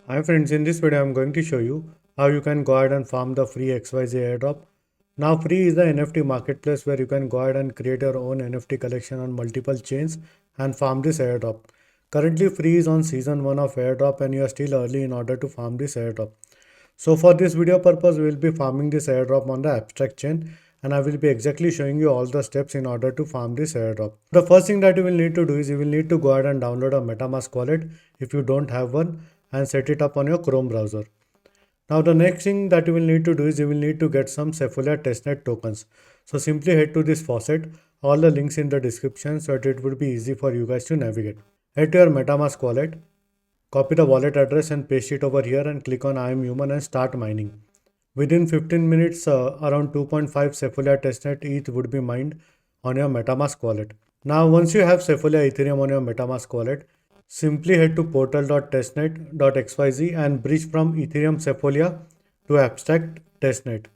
Hi friends, in this video I am going to show you how you can go ahead and farm the free XYZ airdrop. Now Free is the NFT marketplace where you can go ahead and create your own NFT collection on multiple chains and farm this airdrop. Currently Free is on season 1 of airdrop and you are still early in order to farm this airdrop. So for this video purpose we will be farming this airdrop on the abstract chain and I will be exactly showing you all the steps in order to farm this airdrop. The first thing that you will need to do is you will need to go ahead and download a MetaMask wallet if you don't have one and set it up on your Chrome browser. Now the next thing that you will need to do is you will need to get some Cephalonia testnet tokens. So simply head to this faucet, all the links in the description so that it would be easy for you guys to navigate. Head to your MetaMask wallet, copy the wallet address and paste it over here and click on I am human and start mining. Within 15 minutes, around 2.5 Cephalonia testnet ETH would be mined on your MetaMask wallet. Now once you have Cephalonia Ethereum on your MetaMask wallet, simply head to portal.testnet.xyz and bridge from Ethereum Cephalonia to abstract testnet.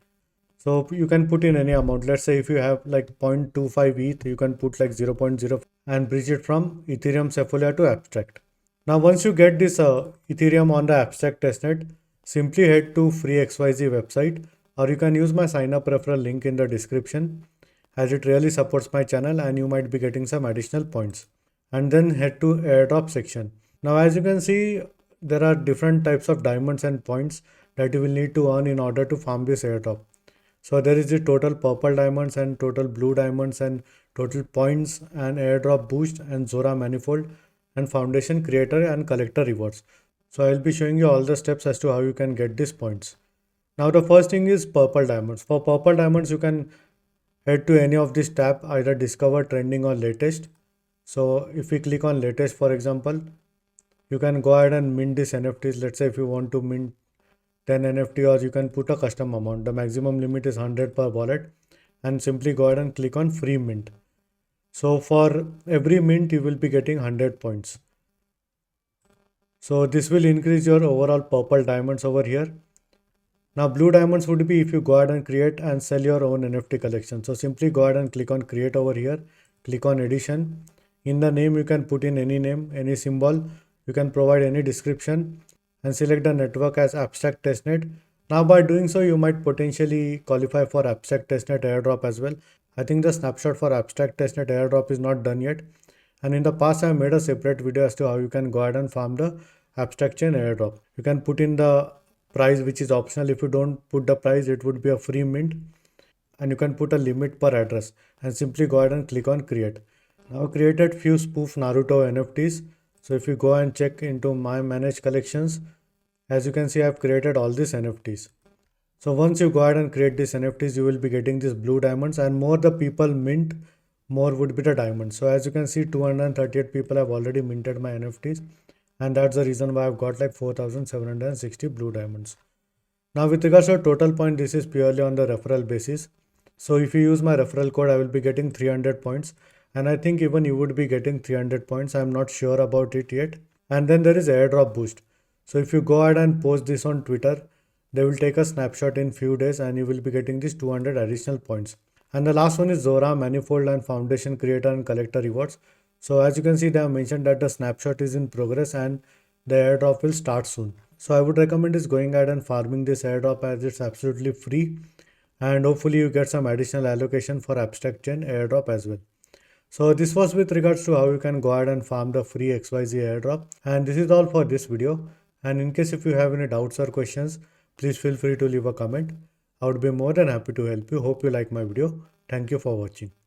So you can put in any amount. Let's say if you have like 0.25 ETH, you can put like 0.0 and bridge it from Ethereum Cephalonia to abstract. Now once you get this Ethereum on the abstract testnet, simply head to Free XYZ website or you can use my sign up referral link in the description as it really supports my channel and you might be getting some additional points. And then head to airdrop section. Now as you can see, there are different types of diamonds and points that you will need to earn in order to farm this airdrop. So there is the total purple diamonds and total blue diamonds and total points and airdrop boost and Zora manifold and foundation creator and collector rewards. So I'll be showing you all the steps as to how you can get these points. Now the first thing is purple diamonds. For purple diamonds you can head to any of this tab, either discover, trending or latest. So if we click on latest for example, you can go ahead and mint these NFTs. Let's say if you want to mint 10 NFT or you can put a custom amount. The maximum limit is 100 per wallet and simply go ahead and click on free mint. So for every mint you will be getting 100 points. So this will increase your overall purple diamonds over here. Now blue diamonds would be if you go ahead and create and sell your own NFT collection. So simply go ahead and click on create over here, click on edition. In the name you can put in any name, any symbol, you can provide any description and select the network as abstract testnet. Now by doing so you might potentially qualify for abstract testnet airdrop as well. I think the snapshot for abstract testnet airdrop is not done yet. And in the past I have made a separate video as to how you can go ahead and farm the abstract chain airdrop. You can put in the price which is optional. If you don't put the price it would be a free mint and you can put a limit per address and simply go ahead and click on create. Now created few spoof Naruto NFTs. So if you go and check into my managed collections, as you can see I have created all these NFTs. So once you go ahead and create these NFTs you will be getting these blue diamonds and more the people mint, more would be the diamonds. So as you can see 238 people have already minted my NFTs and that's the reason why I've got like 4760 blue diamonds. Now with regards to total point, this is purely on the referral basis. So if you use my referral code I will be getting 300 points and I think even you would be getting 300 points. I'm not sure about it yet. And then there is airdrop boost. So if you go ahead and post this on Twitter, they will take a snapshot in few days and you will be getting these 200 additional points. And the last one is Zora, Manifold and Foundation Creator and Collector Rewards. So as you can see they have mentioned that the snapshot is in progress and the airdrop will start soon. So I would recommend is going ahead and farming this airdrop as it's absolutely free and hopefully you get some additional allocation for abstract chain airdrop as well. So this was with regards to how you can go ahead and farm the free XYZ airdrop. And this is all for this video. And in case if you have any doubts or questions, please feel free to leave a comment. I would be more than happy to help you. Hope you like my video. Thank you for watching.